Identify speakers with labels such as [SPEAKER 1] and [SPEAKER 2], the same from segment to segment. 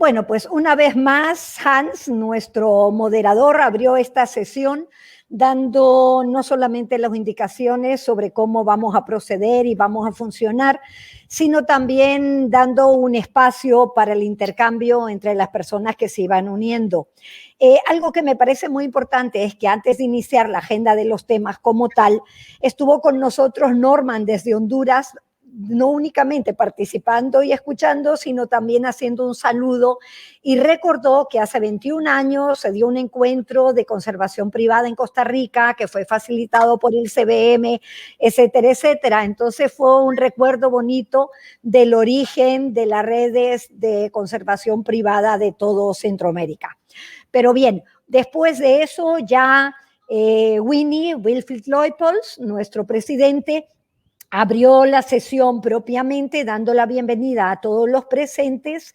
[SPEAKER 1] Bueno, pues una vez más, Hans, nuestro moderador, abrió esta sesión dando no solamente las indicaciones sobre cómo vamos a proceder y vamos a funcionar, sino también dando un espacio para el intercambio entre las personas que se iban uniendo. Algo que me parece muy importante es que antes de iniciar la agenda de los temas como tal, estuvo con nosotros Norman desde Honduras, no únicamente participando y escuchando, sino también haciendo un saludo, y recordó que hace 21 años se dio un encuentro de conservación privada en Costa Rica que fue facilitado por el CBM, etcétera, etcétera. Entonces fue un recuerdo bonito del origen de las redes de conservación privada de todo Centroamérica. Pero bien, después de eso ya Wilfried Leupold, nuestro presidente, abrió la sesión propiamente dando la bienvenida a todos los presentes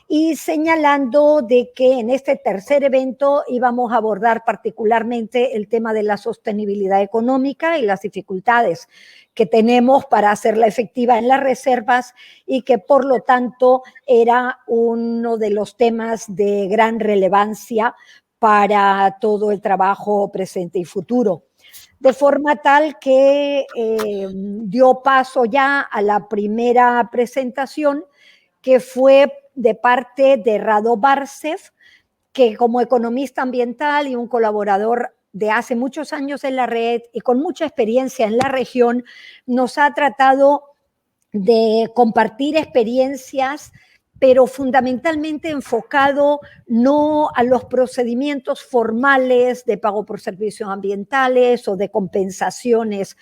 [SPEAKER 1] y señalando de que en este tercer evento íbamos a abordar particularmente el tema de la sostenibilidad económica y las dificultades que tenemos para hacerla efectiva en las reservas, y que por lo tanto era uno de los temas de gran relevancia para todo el trabajo presente y futuro. De forma tal que dio paso ya a la primera presentación, que fue de parte de Rado Barcev, que como economista ambiental y un colaborador de hace muchos años en la red y con mucha experiencia en la región, nos ha tratado de compartir experiencias, pero fundamentalmente enfocado no a los procedimientos formales de pago por servicios ambientales o de compensaciones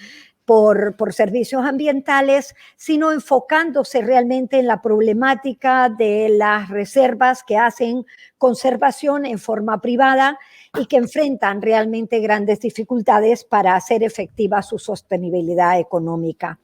[SPEAKER 1] por servicios ambientales, sino enfocándose realmente en la problemática de las reservas que hacen conservación en forma privada y que enfrentan realmente grandes dificultades para hacer efectiva su sostenibilidad económica.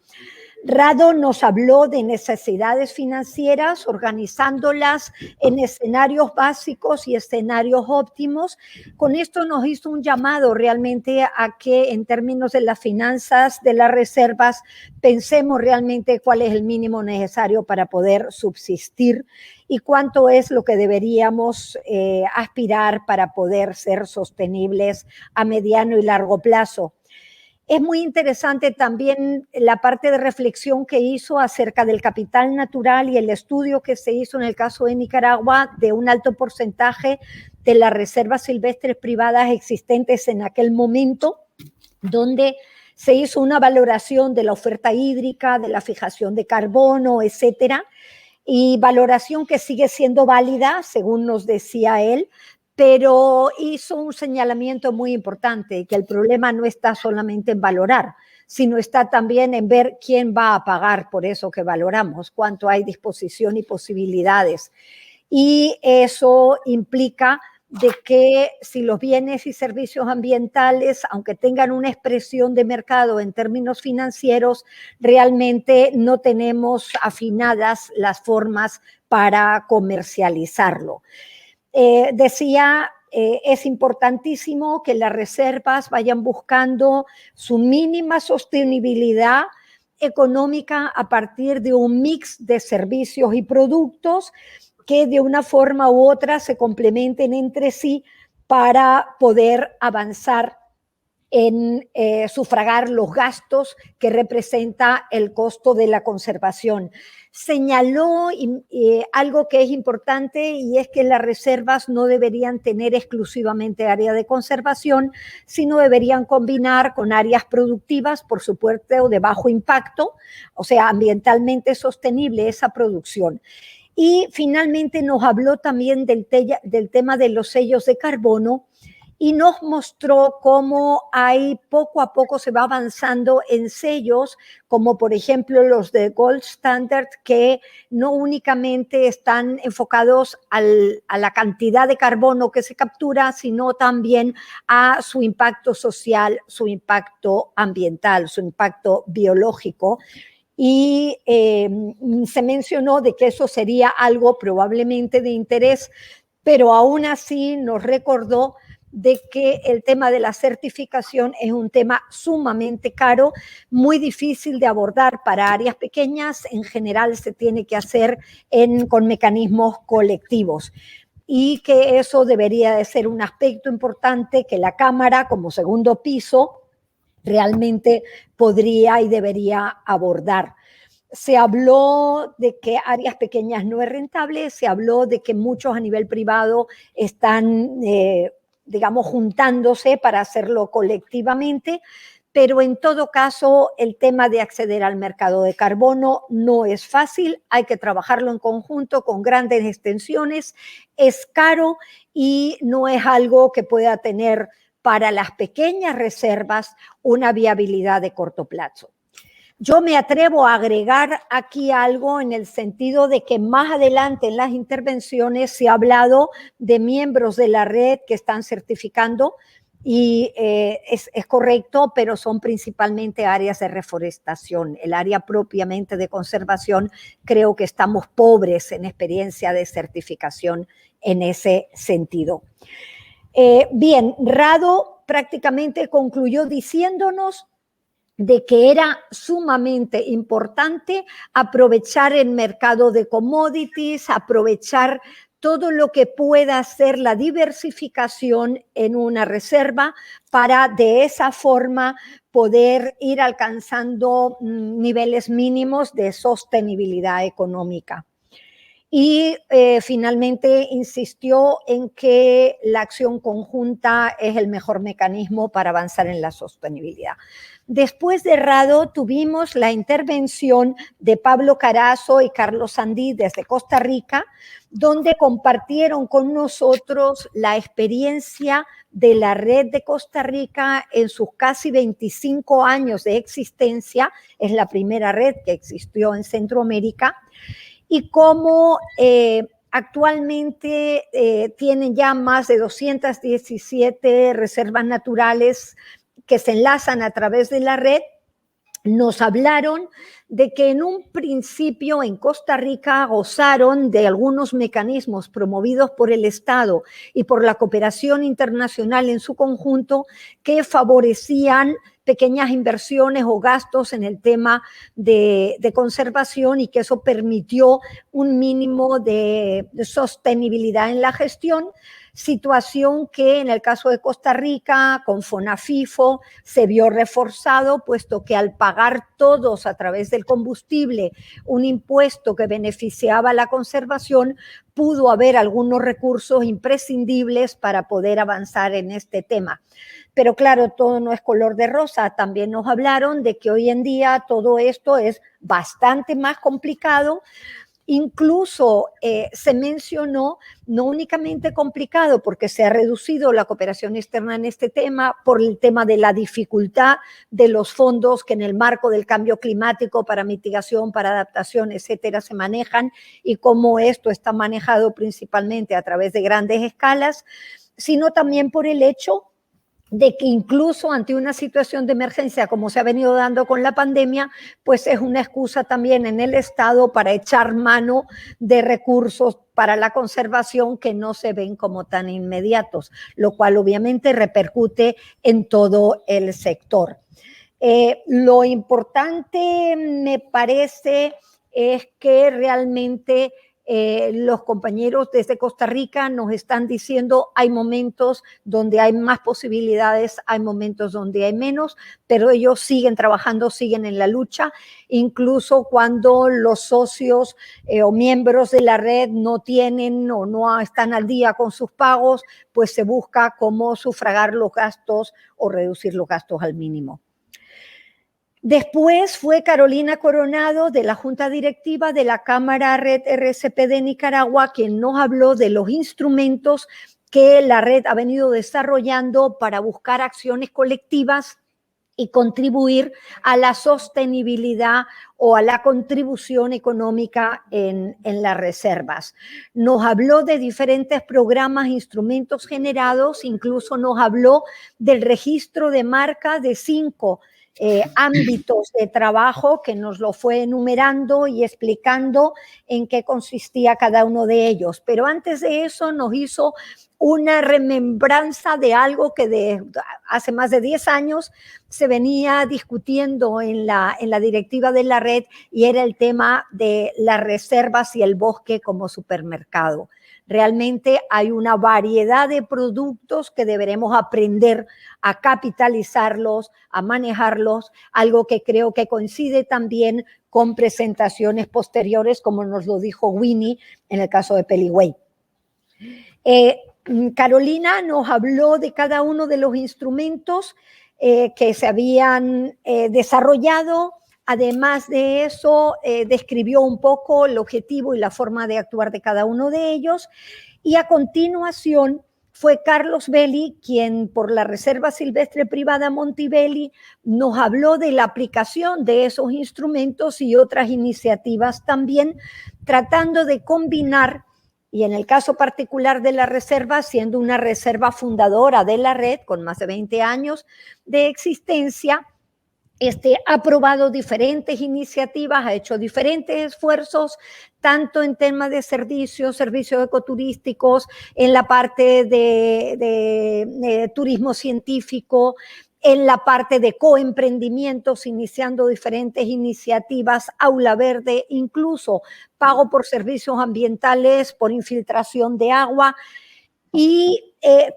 [SPEAKER 1] Rado nos habló de necesidades financieras, organizándolas en escenarios básicos y escenarios óptimos. Con esto nos hizo un llamado realmente a que en términos de las finanzas de las reservas pensemos realmente cuál es el mínimo necesario para poder subsistir y cuánto es lo que deberíamos aspirar para poder ser sostenibles a mediano y largo plazo. Es muy interesante también la parte de reflexión que hizo acerca del capital natural y el estudio que se hizo en el caso de Nicaragua de un alto porcentaje de las reservas silvestres privadas existentes en aquel momento, donde se hizo una valoración de la oferta hídrica, de la fijación de carbono, etcétera, y valoración que sigue siendo válida, según nos decía él, pero hizo un señalamiento muy importante, que el problema no está solamente en valorar, sino está también en ver quién va a pagar por eso que valoramos, cuánto hay disposición y posibilidades. Y eso implica de que si los bienes y servicios ambientales, aunque tengan una expresión de mercado en términos financieros, realmente no tenemos afinadas las formas para comercializarlo. Decía, es importantísimo que las reservas vayan buscando su mínima sostenibilidad económica a partir de un mix de servicios y productos que de una forma u otra se complementen entre sí para poder avanzar en sufragar los gastos que representa el costo de la conservación. Señaló algo que es importante, y es que las reservas no deberían tener exclusivamente área de conservación, sino deberían combinar con áreas productivas, por supuesto, de bajo impacto, o sea, ambientalmente sostenible esa producción. Y finalmente nos habló también del tema de los sellos de carbono, y nos mostró cómo poco a poco se va avanzando en sellos, como por ejemplo los de Gold Standard, que no únicamente están enfocados a la cantidad de carbono que se captura, sino también a su impacto social, su impacto ambiental, su impacto biológico. Y se mencionó de que eso sería algo probablemente de interés, pero aún así nos recordó de que el tema de la certificación es un tema sumamente caro, muy difícil de abordar para áreas pequeñas. En general se tiene que hacer con mecanismos colectivos, y que eso debería de ser un aspecto importante que la Cámara, como segundo piso, realmente podría y debería abordar. Se habló de que áreas pequeñas no es rentable, se habló de que muchos a nivel privado están, digamos, juntándose para hacerlo colectivamente, pero en todo caso el tema de acceder al mercado de carbono no es fácil, hay que trabajarlo en conjunto con grandes extensiones, es caro y no es algo que pueda tener para las pequeñas reservas una viabilidad de corto plazo. Yo me atrevo a agregar aquí algo en el sentido de que más adelante en las intervenciones se ha hablado de miembros de la red que están certificando y es correcto, pero son principalmente áreas de reforestación. El área propiamente de conservación, creo que estamos pobres en experiencia de certificación en ese sentido. Bien, Rado prácticamente concluyó diciéndonos de que era sumamente importante aprovechar el mercado de commodities, aprovechar todo lo que pueda ser la diversificación en una reserva para de esa forma poder ir alcanzando niveles mínimos de sostenibilidad económica. Y finalmente insistió en que la acción conjunta es el mejor mecanismo para avanzar en la sostenibilidad. Después de Rado tuvimos la intervención de Pablo Carazo y Carlos Sandí desde Costa Rica, donde compartieron con nosotros la experiencia de la red de Costa Rica en sus casi 25 años de existencia. Es la primera red que existió en Centroamérica, y cómo actualmente tienen ya más de 217 reservas naturales que se enlazan a través de la red. Nos hablaron de que en un principio en Costa Rica gozaron de algunos mecanismos promovidos por el Estado y por la cooperación internacional en su conjunto que favorecían pequeñas inversiones o gastos en el tema de conservación, y que eso permitió un mínimo de sostenibilidad en la gestión, situación que en el caso de Costa Rica con FONAFIFO se vio reforzado, puesto que al pagar todos a través del combustible un impuesto que beneficiaba a la conservación, pudo haber algunos recursos imprescindibles para poder avanzar en este tema. Pero claro, todo no es color de rosa. También nos hablaron de que hoy en día todo esto es bastante más complicado. Incluso se mencionó no únicamente complicado porque se ha reducido la cooperación externa en este tema por el tema de la dificultad de los fondos que en el marco del cambio climático para mitigación, para adaptación, etcétera, se manejan, y cómo esto está manejado principalmente a través de grandes escalas, sino también por el hecho de que incluso ante una situación de emergencia como se ha venido dando con la pandemia, pues es una excusa también en el Estado para echar mano de recursos para la conservación que no se ven como tan inmediatos, lo cual obviamente repercute en todo el sector. Lo importante me parece es que realmente los compañeros desde Costa Rica nos están diciendo hay momentos donde hay más posibilidades, hay momentos donde hay menos, pero ellos siguen trabajando, siguen en la lucha, incluso cuando los socios o miembros de la red no tienen o no están al día con sus pagos, pues se busca cómo sufragar los gastos o reducir los gastos al mínimo. Después fue Carolina Coronado de la Junta Directiva de la Cámara Red RCP de Nicaragua, quien nos habló de los instrumentos que la red ha venido desarrollando para buscar acciones colectivas y contribuir a la sostenibilidad o a la contribución económica en las reservas. Nos habló de diferentes programas, instrumentos generados, incluso nos habló del registro de marca de 5 ámbitos de trabajo que nos lo fue enumerando y explicando en qué consistía cada uno de ellos. Pero antes de eso nos hizo una remembranza de algo que hace más de 10 años se venía discutiendo en la directiva de la red, y era el tema de las reservas y el bosque como supermercado. Realmente hay una variedad de productos que deberemos aprender a capitalizarlos, a manejarlos, algo que creo que coincide también con presentaciones posteriores, como nos lo dijo Winnie en el caso de Peliway. Carolina nos habló de cada uno de los instrumentos que se habían desarrollado. Además de eso, describió un poco el objetivo y la forma de actuar de cada uno de ellos. Y a continuación fue Carlos Belli quien, por la Reserva Silvestre Privada Monti Belli, nos habló de la aplicación de esos instrumentos y otras iniciativas también, tratando de combinar, y en el caso particular de la reserva, siendo una reserva fundadora de la red con más de 20 años de existencia, ha aprobado diferentes iniciativas, ha hecho diferentes esfuerzos, tanto en temas de servicios ecoturísticos, en la parte de turismo científico, en la parte de coemprendimientos, iniciando diferentes iniciativas, aula verde, incluso pago por servicios ambientales, por infiltración de agua, y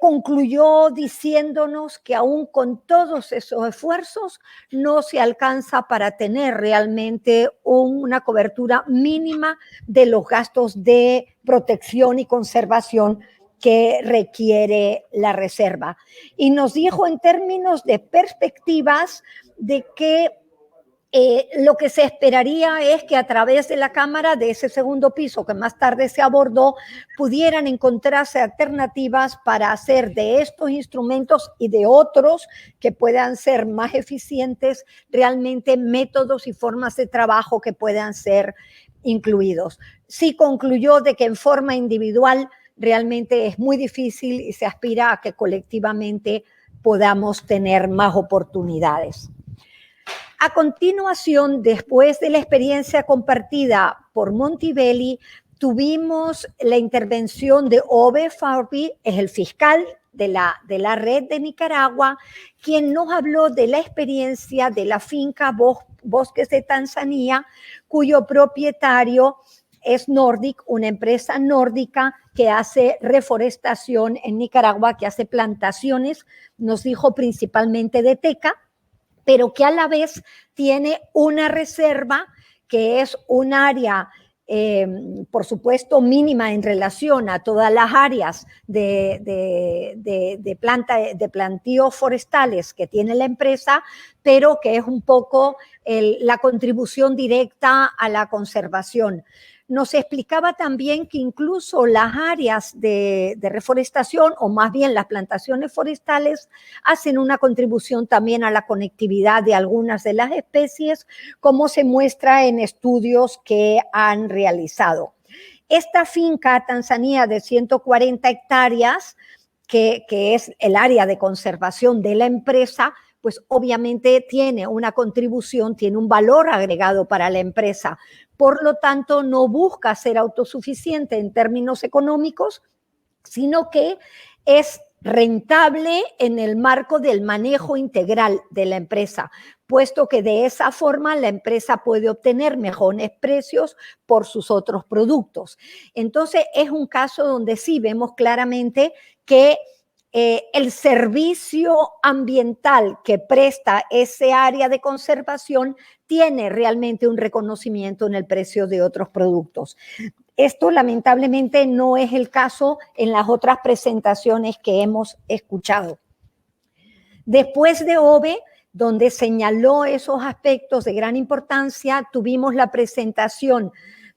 [SPEAKER 1] concluyó diciéndonos que aún con todos esos esfuerzos no se alcanza para tener realmente una cobertura mínima de los gastos de protección y conservación que requiere la reserva. Y nos dijo en términos de perspectivas de que lo que se esperaría es que a través de la cámara de ese segundo piso que más tarde se abordó, pudieran encontrarse alternativas para hacer de estos instrumentos y de otros que puedan ser más eficientes, realmente métodos y formas de trabajo que puedan ser incluidos. Sí concluyó de que en forma individual realmente es muy difícil y se aspira a que colectivamente podamos tener más oportunidades. A continuación, después de la experiencia compartida por Monti Belli, tuvimos la intervención de Ove Farby, es el fiscal de la red de Nicaragua, quien nos habló de la experiencia de la finca Bosques de Tanzania, cuyo propietario es Nordic, una empresa nórdica que hace reforestación en Nicaragua, que hace plantaciones, nos dijo principalmente de teca, pero que a la vez tiene una reserva que es un área, por supuesto, mínima en relación a todas las áreas de plantíos forestales que tiene la empresa, pero que es un poco la contribución directa a la conservación. Nos explicaba también que incluso las áreas de reforestación, o más bien las plantaciones forestales, hacen una contribución también a la conectividad de algunas de las especies, como se muestra en estudios que han realizado. Esta finca Tanzania de 140 hectáreas, que es el área de conservación de la empresa, pues obviamente tiene una contribución, tiene un valor agregado para la empresa. Por lo tanto, no busca ser autosuficiente en términos económicos, sino que es rentable en el marco del manejo integral de la empresa, puesto que de esa forma la empresa puede obtener mejores precios por sus otros productos. Entonces, es un caso donde sí vemos claramente que el servicio ambiental que presta ese área de conservación tiene realmente un reconocimiento en el precio de otros productos. Esto lamentablemente no es el caso en las otras presentaciones que hemos escuchado. Después de Ove, donde señaló esos aspectos de gran importancia, tuvimos la presentación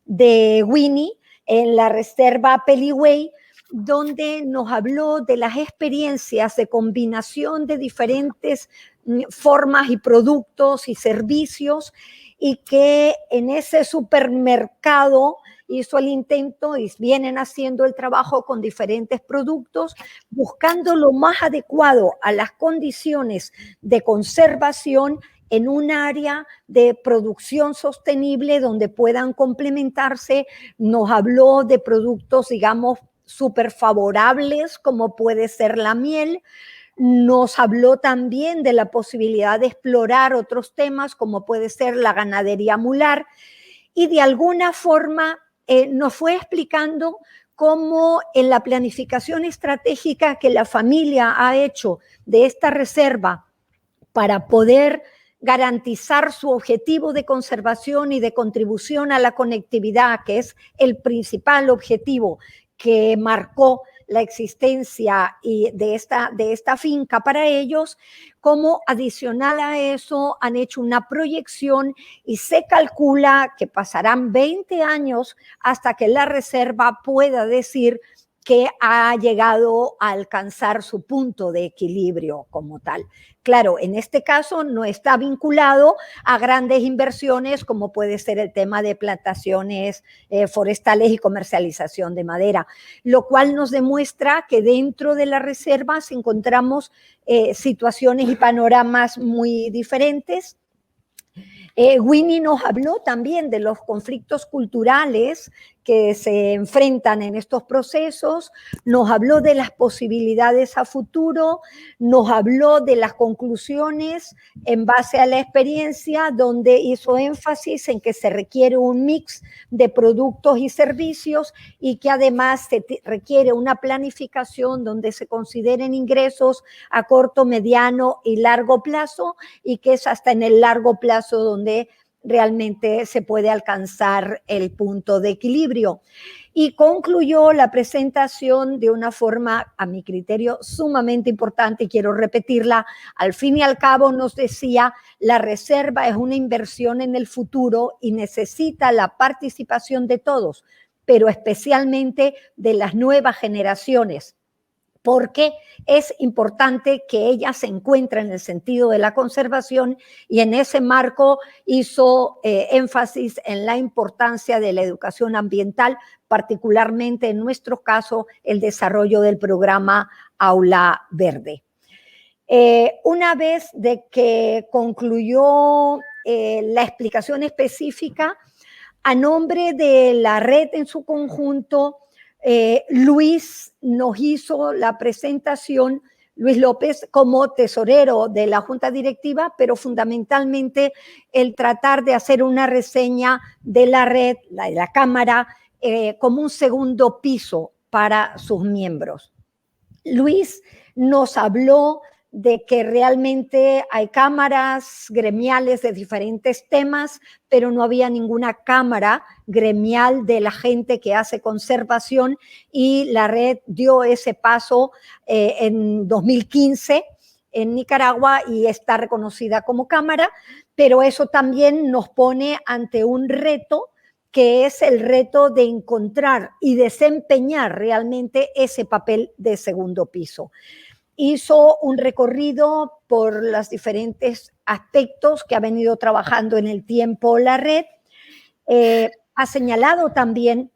[SPEAKER 1] de Winnie en la reserva Peliway, donde nos habló de las experiencias de combinación de diferentes formas y productos y servicios, y que en ese supermercado hizo el intento y vienen haciendo el trabajo con diferentes productos, buscando lo más adecuado a las condiciones de conservación en un área de producción sostenible donde puedan complementarse. Nos habló de productos, digamos, súper favorables, como puede ser la miel. Nos habló también de la posibilidad de explorar otros temas, como puede ser la ganadería mular, y de alguna forma nos fue explicando cómo en la planificación estratégica que la familia ha hecho de esta reserva para poder garantizar su objetivo de conservación y de contribución a la conectividad, que es el principal objetivo que marcó la existencia de esta finca para ellos, como adicional a eso han hecho una proyección y se calcula que pasarán 20 años hasta que la reserva pueda decir que ha llegado a alcanzar su punto de equilibrio como tal. Claro, en este caso no está vinculado a grandes inversiones como puede ser el tema de plantaciones forestales y comercialización de madera, lo cual nos demuestra que dentro de las reservas encontramos situaciones y panoramas muy diferentes. Winnie nos habló también de los conflictos culturales que se enfrentan en estos procesos, nos habló de las posibilidades a futuro, nos habló de las conclusiones en base a la experiencia, donde hizo énfasis en que se requiere un mix de productos y servicios y que además se requiere una planificación donde se consideren ingresos a corto, mediano y largo plazo, y que es hasta en el largo plazo donde realmente se puede alcanzar el punto de equilibrio. Y concluyó la presentación de una forma, a mi criterio, sumamente importante, y quiero repetirla. Al fin y al cabo nos decía, la reserva es una inversión en el futuro y necesita la participación de todos, pero especialmente de las nuevas generaciones, porque es importante que ella se encuentre en el sentido de la conservación, y en ese marco hizo énfasis en la importancia de la educación ambiental, particularmente en nuestro caso el desarrollo del programa Aula Verde. Una vez de que concluyó la explicación específica, a nombre de la red en su conjunto, Luis nos hizo la presentación, Luis López, como tesorero de la Junta Directiva, pero fundamentalmente el tratar de hacer una reseña de la red, de la Cámara, como un segundo piso para sus miembros. Luis nos habló de que realmente hay cámaras gremiales de diferentes temas, pero no había ninguna cámara gremial de la gente que hace conservación, y la red dio ese paso en 2015 en Nicaragua y está reconocida como cámara, pero eso también nos pone ante un reto, que es el reto de encontrar y desempeñar realmente ese papel de segundo piso. Hizo un recorrido por los diferentes aspectos que ha venido trabajando en el tiempo la red. Ha señalado también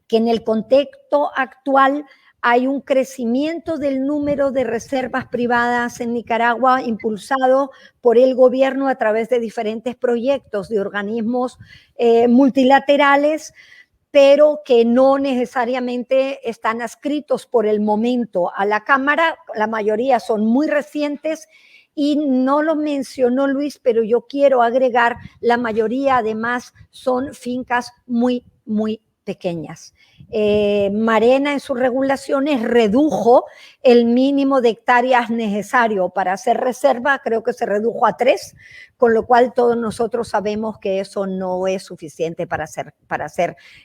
[SPEAKER 1] que en el contexto actual hay un crecimiento del número de reservas privadas en Nicaragua impulsado por el gobierno a través de diferentes proyectos de organismos multilaterales, pero que no necesariamente están adscritos por el momento a la Cámara. La mayoría son muy recientes y no lo mencionó Luis, pero yo quiero agregar, la mayoría además son fincas muy, muy pequeñas. Marena en sus regulaciones redujo el mínimo de hectáreas necesario para hacer reserva, creo que se redujo a 3, con lo cual todos nosotros sabemos que eso no es suficiente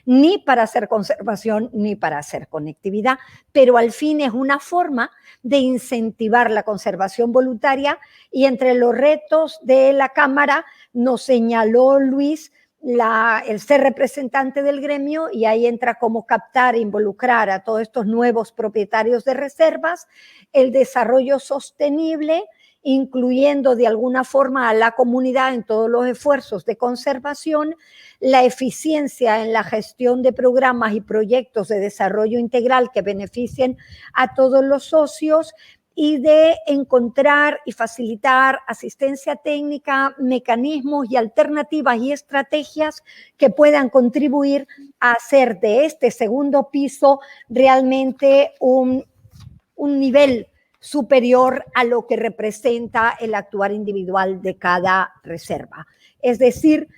[SPEAKER 1] ni para hacer conservación ni para hacer conectividad, pero al fin es una forma de incentivar la conservación voluntaria, y entre los retos de la Cámara nos señaló Luis el ser representante del gremio, y ahí entra como captar e involucrar a todos estos nuevos propietarios de reservas, el desarrollo sostenible, incluyendo de alguna forma a la comunidad en todos los esfuerzos de conservación, la eficiencia en la gestión de programas y proyectos de desarrollo integral que beneficien a todos los socios, y de encontrar y facilitar asistencia técnica, mecanismos y alternativas y estrategias que puedan contribuir a hacer de este segundo piso realmente un nivel superior a lo que representa el actuar individual de cada reserva. Es decir,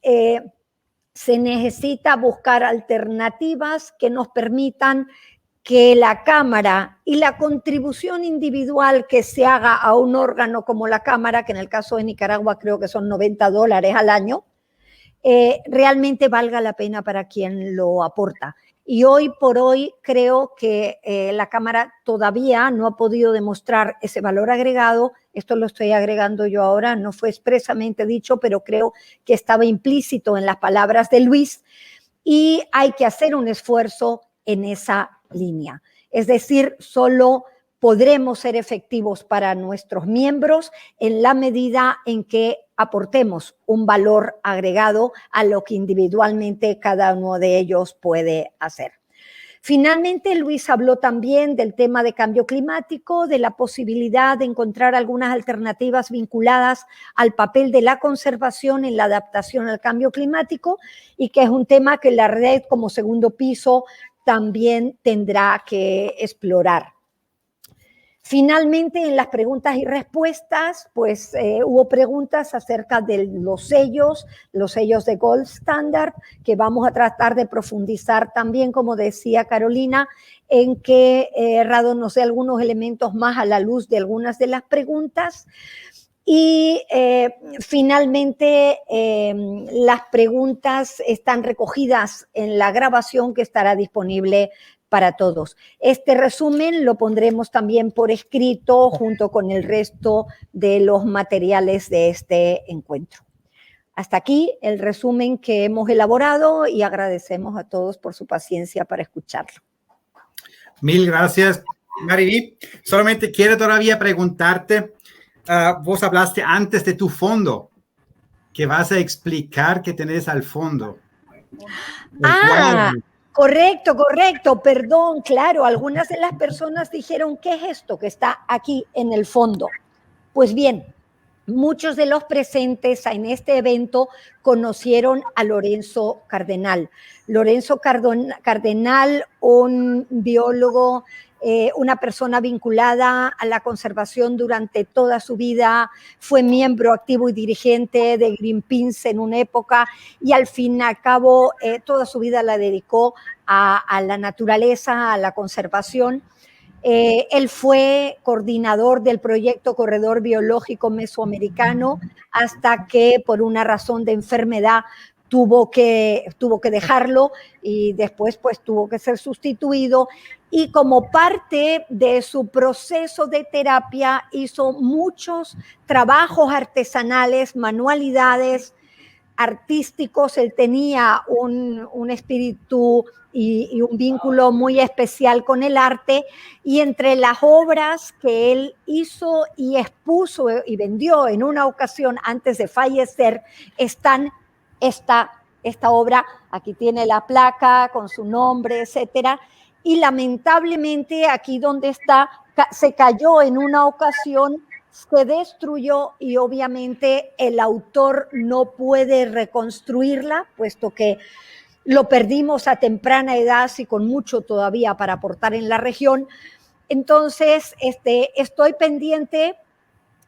[SPEAKER 1] se necesita buscar alternativas que nos permitan que la Cámara y la contribución individual que se haga a un órgano como la Cámara, que en el caso de Nicaragua creo que son $90 al año, realmente valga la pena para quien lo aporta. Y hoy por hoy creo que la Cámara todavía no ha podido demostrar ese valor agregado. Esto lo estoy agregando yo ahora, no fue expresamente dicho, pero creo que estaba implícito en las palabras de Luis, y hay que hacer un esfuerzo en esa línea. Es decir, solo podremos ser efectivos para nuestros miembros en la medida en que aportemos un valor agregado a lo que individualmente cada uno de ellos puede hacer. Finalmente, Luis habló también del tema de cambio climático, de la posibilidad de encontrar algunas alternativas vinculadas al papel de la conservación en la adaptación al cambio climático, y que es un tema que la red como segundo piso también tendrá que explorar. Finalmente, en las preguntas y respuestas, pues hubo preguntas acerca de los sellos de Gold Standard, que vamos a tratar de profundizar también, como decía Carolina, en que Rado nos dé algunos elementos más a la luz de algunas de las preguntas. Y finalmente, las preguntas están recogidas en la grabación que estará disponible para todos. Este resumen lo pondremos también por escrito junto con el resto de los materiales de este encuentro. Hasta aquí el resumen que hemos elaborado y agradecemos a todos por su paciencia para escucharlo.
[SPEAKER 2] Mil gracias, Mariví. Solamente quiero todavía preguntarte, vos hablaste antes de tu fondo, que vas a explicar qué tenés al fondo.
[SPEAKER 1] Correcto, perdón, claro, algunas de las personas dijeron, ¿qué es esto que está aquí en el fondo? Pues bien, muchos de los presentes en este evento conocieron a Lorenzo Cardenal. Lorenzo Cardenal, un biólogo, una persona vinculada a la conservación durante toda su vida, fue miembro activo y dirigente de Greenpeace en una época, y al fin y al cabo toda su vida la dedicó a la naturaleza, a la conservación. Él fue coordinador del proyecto Corredor Biológico Mesoamericano hasta que por una razón de enfermedad tuvo que dejarlo, y después pues tuvo que ser sustituido, y como parte de su proceso de terapia hizo muchos trabajos artesanales, manualidades, artísticos. Él tenía un espíritu y un vínculo muy especial con el arte, y entre las obras que él hizo y expuso y vendió en una ocasión antes de fallecer están esta obra. Aquí tiene la placa con su nombre, etcétera, y lamentablemente aquí donde está se cayó en una ocasión, se destruyó, y obviamente el autor no puede reconstruirla, puesto que lo perdimos a temprana edad y con mucho todavía para aportar en la región. Entonces, estoy pendiente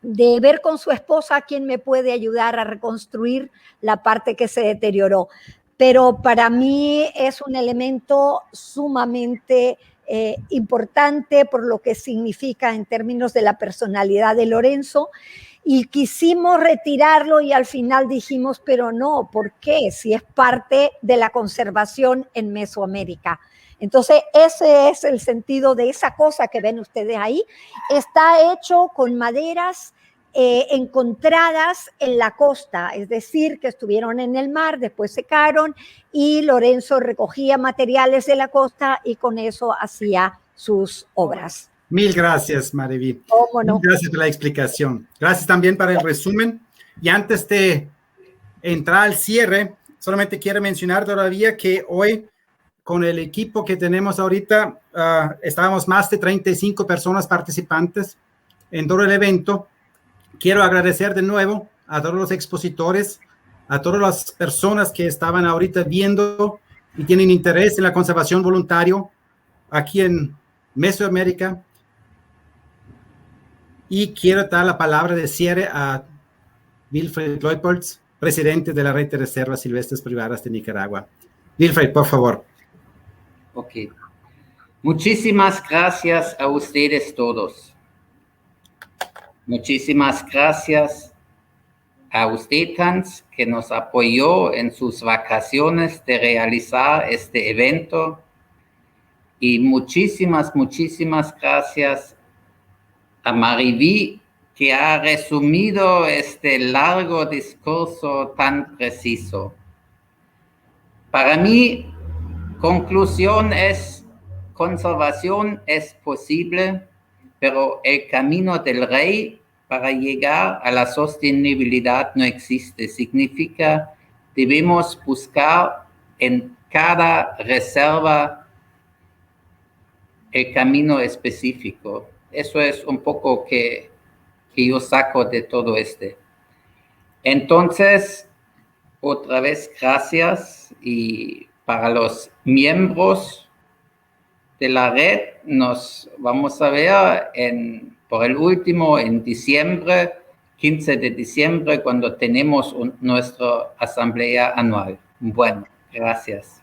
[SPEAKER 1] de ver con su esposa quién me puede ayudar a reconstruir la parte que se deterioró. Pero para mí es un elemento sumamente importante por lo que significa en términos de la personalidad de Lorenzo, y quisimos retirarlo y al final dijimos, pero no, ¿por qué? Si es parte de la conservación en Mesoamérica. Entonces, ese es el sentido de esa cosa que ven ustedes ahí. Está hecho con maderas encontradas en la costa, es decir, que estuvieron en el mar, después secaron, y Lorenzo recogía materiales de la costa y con eso hacía sus obras.
[SPEAKER 2] Mil gracias, Mariví.
[SPEAKER 1] ¿Cómo no?
[SPEAKER 2] Mil gracias por la explicación. Gracias también para el resumen. Y antes de entrar al cierre, solamente quiero mencionar todavía que hoy con el equipo que tenemos ahorita, estábamos más de 35 personas participantes en todo el evento. Quiero agradecer de nuevo a todos los expositores, a todas las personas que estaban ahorita viendo y tienen interés en la conservación voluntario aquí en Mesoamérica. Y quiero dar la palabra de cierre a Wilfred Leupold, presidente de la Red de Reservas Silvestres Privadas de Nicaragua. Wilfred, por favor.
[SPEAKER 3] Ok. Muchísimas gracias a ustedes todos. Muchísimas gracias a usted, Hans, que nos apoyó en sus vacaciones de realizar este evento. Y muchísimas gracias a Mariví, que ha resumido este largo discurso tan preciso. Para mí, conclusión es, conservación es posible, pero el camino del rey para llegar a la sostenibilidad no existe. Significa, debemos buscar en cada reserva el camino específico. Eso es un poco que yo saco de todo este. Entonces, otra vez, gracias. Y para los miembros de la red, nos vamos a ver por el último en diciembre, 15 de diciembre, cuando tenemos nuestra asamblea anual. Bueno, gracias.